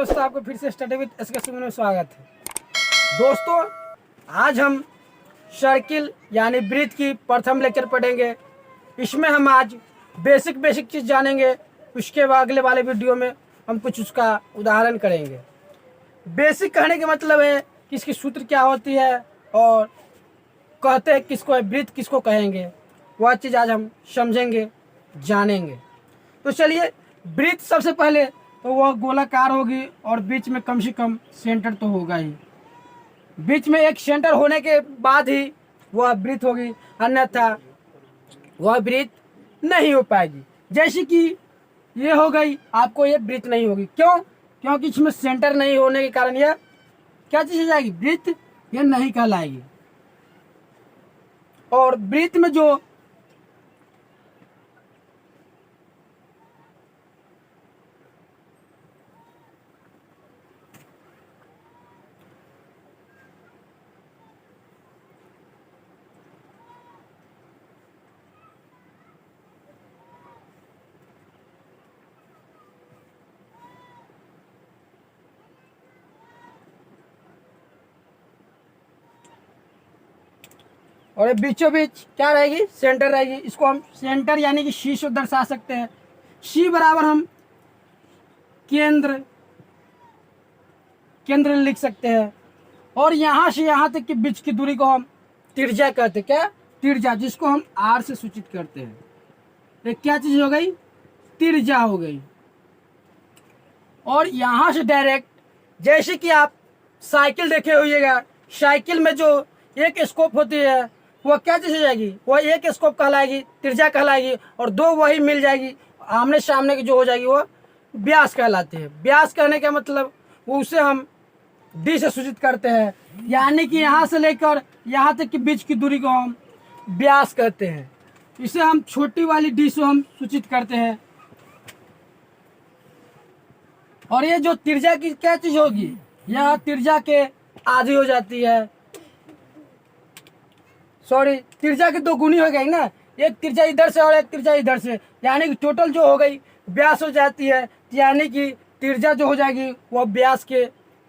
दोस्तों, आपको फिर से स्टडी विद एसके सिंह में स्वागत है। दोस्तों, आज हम सर्किल यानी वृत्त की प्रथम लेक्चर पढ़ेंगे। इसमें हम आज बेसिक चीज़ जानेंगे। उसके बाद अगले वाले वीडियो में हम कुछ उसका उदाहरण करेंगे। बेसिक कहने का मतलब है कि इसकी सूत्र क्या होती है और कहते हैं किसको है, वृत्त किसको कहेंगे, वह चीज़ आज हम समझेंगे, जानेंगे। तो चलिए, वृत्त सबसे पहले तो वह गोलाकार होगी और बीच में कम से कम सेंटर तो होगा ही। बीच में एक सेंटर होने के बाद ही वह वृत्त होगी, अन्यथा वह वृत्त नहीं हो पाएगी। जैसे कि ये हो गई, आपको ये वृत्त नहीं होगी। क्यों? क्योंकि इसमें सेंटर नहीं होने के कारण यह क्या चीज़ हो जाएगी, वृत्त यह नहीं कहलाएगी। और वृत्त में जो और बीचों बीच क्या रहेगी, सेंटर रहेगी। इसको हम सेंटर यानी कि सी से दर्शा सकते हैं। सी बराबर हम केंद्र लिख सकते हैं। और यहाँ से यहाँ तक की बीच की दूरी को हम त्रिज्या कहते हैं। क्या? त्रिज्या, जिसको हम आर से सूचित करते हैं। तो क्या चीज हो गई, त्रिज्या हो गई। और यहाँ से डायरेक्ट, जैसे कि आप साइकिल देखे होइएगा, साइकिल में जो एक स्कोप होती है वह क्या चीज हो जाएगी, वह एक स्कोप कहलाएगी, त्रिज्या कहलाएगी। और दो वही मिल जाएगी, आमने सामने की जो हो जाएगी वह व्यास कहलाती है। व्यास कहने का मतलब उसे हम डी से सूचित करते हैं, यानी कि यहाँ से लेकर यहाँ तक की बीच की दूरी को हम व्यास कहते हैं। इसे हम छोटी वाली डी से हम सूचित करते हैं। और ये जो त्रिज्या की क्या चीज होगी, यह त्रिज्या के आधी हो जाती है। सॉरी, त्रिज्या की दो गुनी हो गई ना, एक त्रिज्या इधर से और एक त्रिज्या इधर से, यानी कि टोटल जो हो गई व्यास हो जाती है। यानी कि त्रिज्या जो हो जाएगी वह व्यास के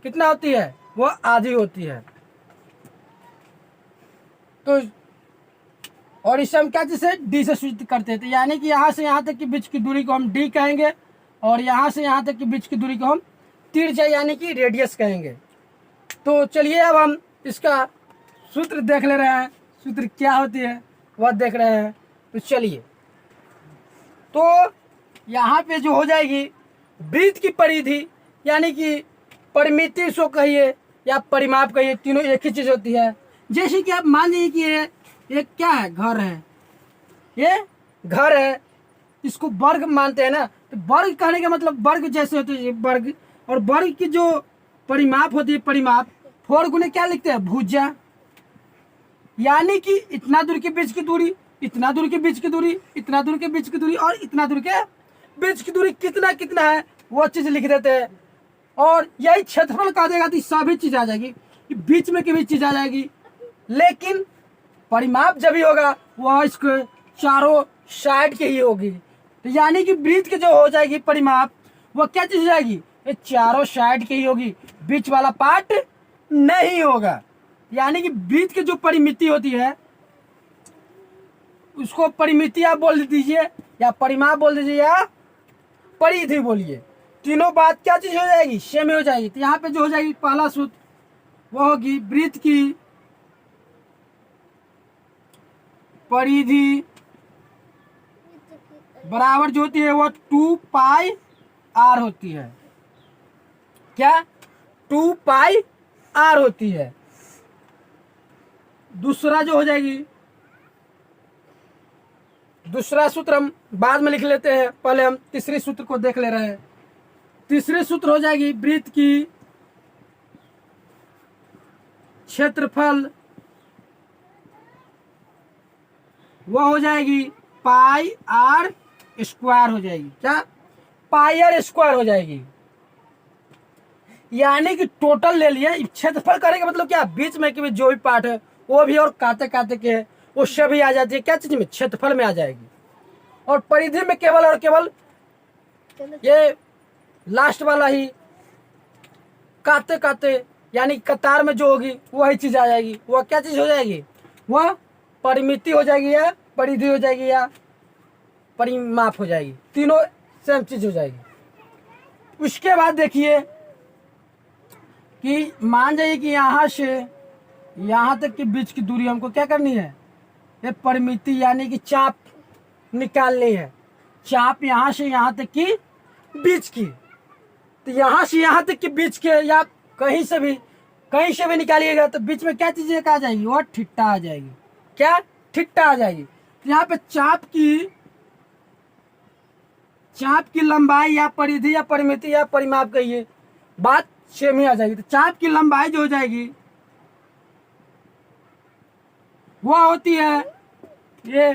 कितना होती है, वह आधी होती है। तो और इसे हम क्या चीज से, डी से सूचित करते हैं। तो यानी कि यहाँ से यहाँ तक की बीच की दूरी को हम डी कहेंगे और यहाँ से यहाँ तक की बीच की दूरी को हम त्रिज्या यानी कि रेडियस कहेंगे। तो चलिए, अब हम इसका सूत्र देख ले रहे हैं। सूत्र क्या होती है वह देख रहे हैं। तो चलिए, तो यहाँ पे जो हो जाएगी वृत्त की परिधि यानी कि परिमिति सो कहिए या परिमाप कहिए, तीनों एक ही चीज होती है। जैसे कि आप मान लीजिए कि ये क्या है, घर है, ये घर है, इसको वर्ग मानते हैं ना। तो वर्ग कहने का मतलब वर्ग जैसे होते हैं वर्ग, और वर्ग की जो परिमाप होती है, परिमाप 4 गुने क्या लिखते हैं, भुजा। यानी कि इतना दूर के बीच की दूरी, इतना दूर के बीच की दूरी, इतना दूर के बीच की दूरी और इतना दूर के बीच की दूरी कितना कितना है वो चीज लिख देते हैं। और यही क्षेत्रफल कह देगा तो सभी चीज आ जाएगी, बीच में की भी चीज आ जाएगी। लेकिन परिमाप जब भी होगा वह इसके चारों साइड के ही होगी। तो यानी कि वृत्त के जो हो जाएगी परिमाप, वह क्या चीज हो जाएगी, ये चारों साइड की ही होगी, बीच वाला पार्ट नहीं होगा। यानी कि वृत्त की जो परिमिति होती है उसको परिमिति आप बोल दीजिए या परिमाप बोल दीजिए या परिधि बोलिए, तीनों बात क्या चीज हो जाएगी, सेम हो जाएगी। तो यहाँ पे जो हो जाएगी पहला सूत्र वो होगी वृत्त की परिधि बराबर जो होती है वो 2 पाई आर होती है। क्या? 2 पाई आर होती है। दूसरा जो हो जाएगी, दूसरा सूत्र हम बाद में लिख लेते हैं, पहले हम तीसरे सूत्र को देख ले रहे हैं। तीसरे सूत्र हो जाएगी वृत्त की क्षेत्रफल, वह हो जाएगी पाई आर स्क्वायर हो जाएगी। क्या? पाई आर स्क्वायर हो जाएगी। यानी कि टोटल ले लिए, क्षेत्रफल करेंगे मतलब क्या, बीच में के जो भी पार्ट है वो भी और काते काते के वो सभी आ जाती है क्या चीज में, क्षेत्रफल में आ जाएगी। और परिधि में केवल और केवल ये लास्ट वाला ही काते काते यानी कतार में जो होगी वही चीज आ जाएगी। वह क्या चीज हो जाएगी? वह परिमिति हो जाएगी या परिधि हो जाएगी या परिमाप हो जाएगी, तीनों सेम चीज हो जाएगी। उसके बाद देखिए कि मान जाइए कि यहाँ से यहाँ तक के बीच की दूरी हमको क्या करनी है? ये परिमिति यानी कि चाप निकालनी है। चाप यहाँ से यहाँ तक की बीच की, तो यहाँ से यहाँ तक के बीच के या कहीं से भी निकालिएगा तो बीच में क्या चीज आ जाएगी? वह ठिट्टा आ जाएगी। क्या? ठिट्टा आ जाएगी। तो यहाँ पे चाप की लंबाई या परिधि या परिमिति या परिमाप कहिए, बात सेम ही आ जाएगी। तो चाप की लंबाई जो हो जाएगी वह होती है, ये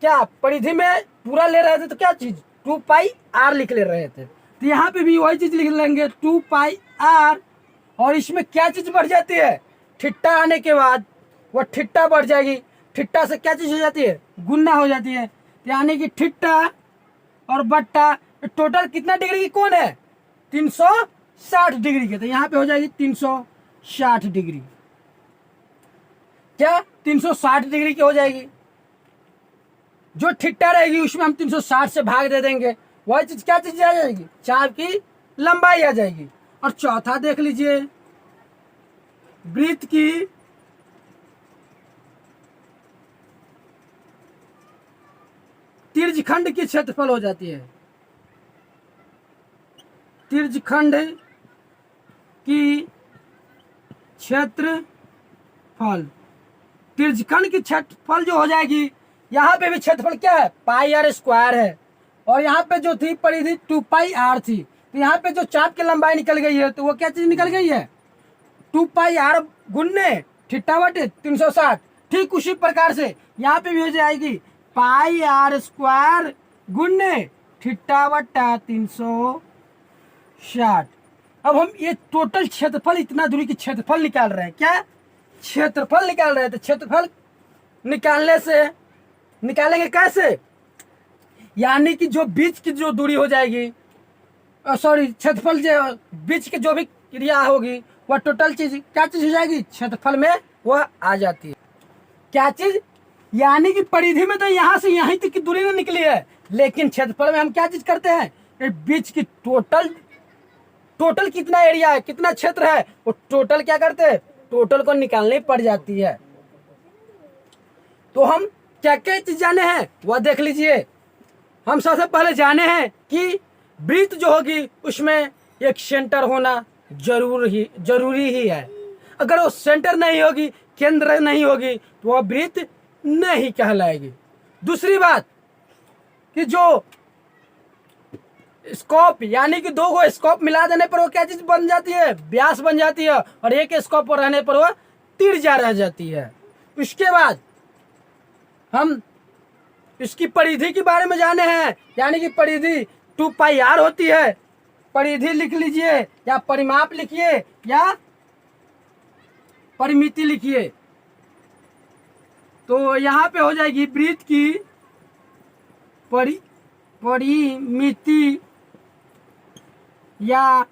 क्या परिधि में पूरा ले रहे थे तो क्या चीज 2 पाई आर लिख ले रहे थे, तो यहाँ पे भी वही चीज लिख लेंगे 2 पाई आर। और इसमें क्या चीज बढ़ जाती है? ठिट्टा आने के बाद वह ठिट्टा बढ़ जाएगी। ठिट्टा से क्या चीज हो जाती है? गुना हो जाती है। यानी कि ठिट्टा और बट्टा टोटल कितना डिग्री की कोण है? 360 डिग्री के। तो यहाँ पे हो जाएगी 360 डिग्री। क्या 360 डिग्री की हो जाएगी? जो ठिट्टा रहेगी उसमें हम 360 से भाग दे देंगे, वही चीज क्या चीज आ जाएगी? चाप की लंबाई आ जाएगी। और चौथा देख लीजिए, वृत्त की तिर्यखंड की क्षेत्रफल हो जाती है। तिर्यखंड की क्षेत्रफल, तिर्यखंड की क्षेत्रफल जो हो जाएगी, यहाँ पे भी क्षेत्रफल क्या है? पाई आर स्क्वायर है। और यहाँ पे जो थी परिधि 2 पाई आर थी, तो यहाँ पे जो चाप की लंबाई निकल गई है तो वो क्या चीज निकल गई है? 2 पाई आर गुन्ने ठिट्टा बटे 360। ठीक उसी प्रकार से यहाँ पे भी हो जाएगी पाई आर स्क्वायर गुन्ने ठिट्टा बट्टा 360। अब हम ये टोटल क्षेत्रफल, इतना दूरी की क्षेत्रफल निकाल रहे हैं। क्या क्षेत्रफल निकाल रहे हैं? तो क्षेत्रफल निकालने से निकालेंगे कैसे? यानी कि जो बीच की जो दूरी हो जाएगी, सॉरी क्षेत्रफल जो बीच की जो भी क्रिया होगी वह टोटल चीज क्या चीज हो जाएगी? क्षेत्रफल में वह आ जाती है। क्या चीज? यानी कि परिधि में तो यहाँ से यहीं तक की दूरी ना निकली है, लेकिन क्षेत्रफल में हम क्या चीज करते हैं? ये बीच की टोटल कितना एरिया है, कितना क्षेत्र है, वो टोटल क्या करते हैं? टोटल को निकालनी पड़ जाती है। तो हम क्या क्या चीज जाने हैं वह देख लीजिए। हम सबसे पहले जाने हैं कि वृत्त जो होगी उसमें एक सेंटर होना जरूरी ही है। अगर वो सेंटर नहीं होगी, केंद्र नहीं होगी, तो वह वृत्त नहीं कहलाएगी। दूसरी बात कि जो स्कोप यानी कि 2 गो स्कोप मिला देने पर वो क्या चीज बन जाती है? व्यास बन जाती है। और एक स्कोप पर रहने पर वह त्रिज्या रह जाती है। उसके बाद हम इसकी परिधि के बारे में जाने हैं, यानी कि परिधि 2 पाई आर होती है। परिधि लिख लीजिए या परिमाप लिखिए या परिमिति लिखिए। तो यहाँ पे हो जाएगी वृत्त की परिमिति या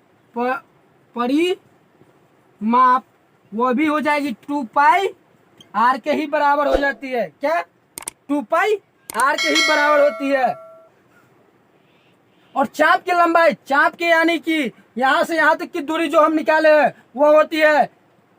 परिमाप, वो भी हो जाएगी 2 पाई आर के ही बराबर हो जाती है। क्या? 2 पाई आर के ही बराबर होती है। और चाप की लंबाई, चाप की यानी कि यहाँ से यहाँ तक की दूरी जो हम निकाले हैं वो होती है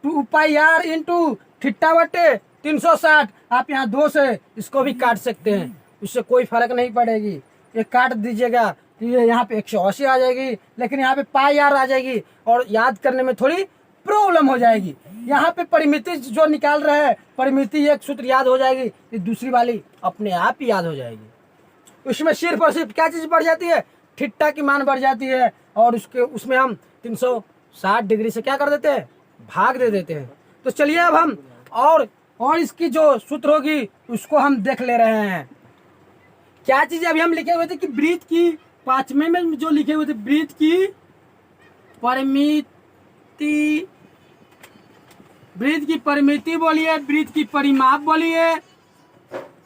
2 पाई आर इंटू ठिट्टा बटे 360। आप यहाँ 2 से इसको भी काट सकते हैं, उससे कोई फर्क नहीं पड़ेगी। ये काट दीजिएगा तो ये यहाँ पे 180 आ जाएगी, लेकिन यहाँ पे पाई आर आ जाएगी और याद करने में थोड़ी प्रॉब्लम हो जाएगी। यहाँ पे परिमिति जो निकाल रहे हैं, परिमिति एक सूत्र याद हो जाएगी, तो दूसरी वाली अपने आप ही याद हो जाएगी। उसमें सिर्फ और सिर्फ क्या चीज बढ़ जाती है? ठिट्टा की मान बढ़ जाती है। और उसमें हम 360 डिग्री से क्या कर देते हैं? भाग दे देते हैं। तो चलिए अब हम और इसकी जो सूत्र होगी उसको हम देख ले रहे हैं। क्या चीज अभी हम लिखे हुए थे कि वृत्त की 5वें में जो लिखे हुए थे, वृत्त की परिमिति, वृत्त की परिमिति बोलिए, वृत्त की परिमाप बोलिए,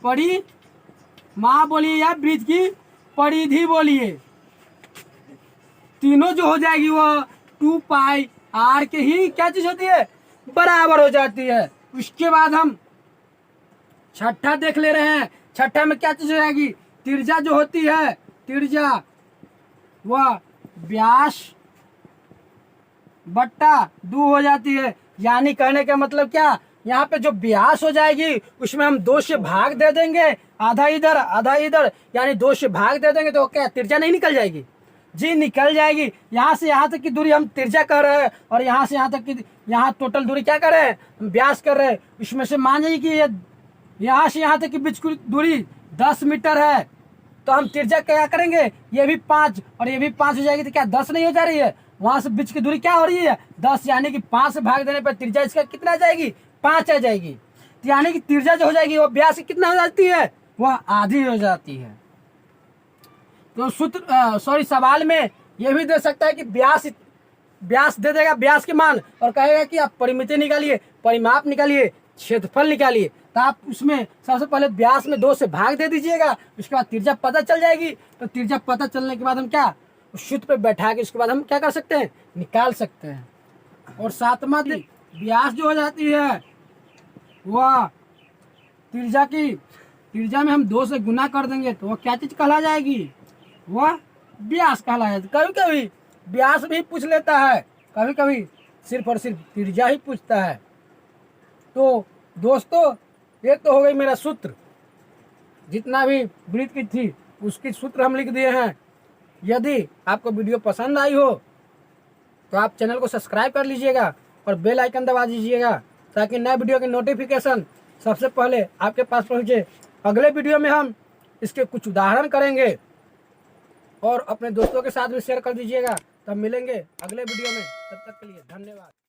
परिमाप बोलिए या वृत्त की परिधि बोलिए, तीनों जो हो जाएगी वो 2 पाई आर के ही क्या चीज होती है, बराबर हो जाती है। उसके बाद हम छठा देख ले रहे हैं। छठा में क्या चीज हो जाएगी, त्रिज्या जो होती है, त्रिज्या वह व्यास बट्टा 2 हो जाती है। यानी कहने का मतलब क्या, यहाँ पे जो व्यास हो जाएगी उसमें हम 2 से भाग दे देंगे, आधा इधर आधा इधर, यानी 2 से भाग दे देंगे तो क्या त्रिज्या नहीं निकल जाएगी? जी निकल जाएगी। यहाँ से यहाँ तक की दूरी हम त्रिज्या कर रहे हैं और यहाँ से यहाँ तक की, यहाँ टोटल दूरी क्या कर रहे हैं, हम व्यास कर रहे हैं। इसमें से मान जाइए कि ये यहाँ से यहाँ तक की बीच की दूरी 10 मीटर है, तो हम त्रिज्या क्या करेंगे, ये भी 5 और ये भी 5 हो जाएगी, तो क्या 10 नहीं हो जा रही है? वहां से बीच की दूरी क्या हो रही है, 10, यानी कि 5 से भाग देने पर त्रिज्या इसका कितना आ जाएगी, 5 आ जाएगी। तो यानी कि त्रिज्या जो हो जाएगी वो व्यास की कितना हो जाती है, वह आधी हो जाती है। तो सूत्र सवाल में ये भी दे सकता है कि व्यास दे देगा, व्यास के मान, और कहेगा कि आप परिमिति निकालिए, परिमाप निकालिए, क्षेत्रफल निकालिए। तो आप उसमें सबसे पहले व्यास में 2 से भाग दे दीजिएगा, उसके बाद त्रिज्या पता चल जाएगी। तो त्रिज्या पता चलने के बाद हम क्या, उस सूत्र पे बैठा के उसके बाद हम क्या कर सकते हैं, निकाल सकते हैं। और सातवां व्यास जो हो जाती है वह त्रिज्या में हम 2 से गुना कर देंगे तो वह क्या चीज कहला जाएगी, वह व्यास कहला जाएगी। कभी कभी व्यास भी पूछ लेता है, कभी कभी सिर्फ और सिर्फ त्रिज्या ही पूछता है। तो दोस्तों ये तो हो गई मेरा सूत्र, जितना भी वृत्त की थी उसकी सूत्र हम लिख दिए हैं। यदि आपको वीडियो पसंद आई हो तो आप चैनल को सब्सक्राइब कर लीजिएगा और बेल आइकन दबा दीजिएगा, ताकि नए वीडियो की नोटिफिकेशन सबसे पहले आपके पास पहुंचे। अगले वीडियो में हम इसके कुछ उदाहरण करेंगे और अपने दोस्तों के साथ भी शेयर कर दीजिएगा। तब मिलेंगे अगले वीडियो में, तब तक के लिए धन्यवाद।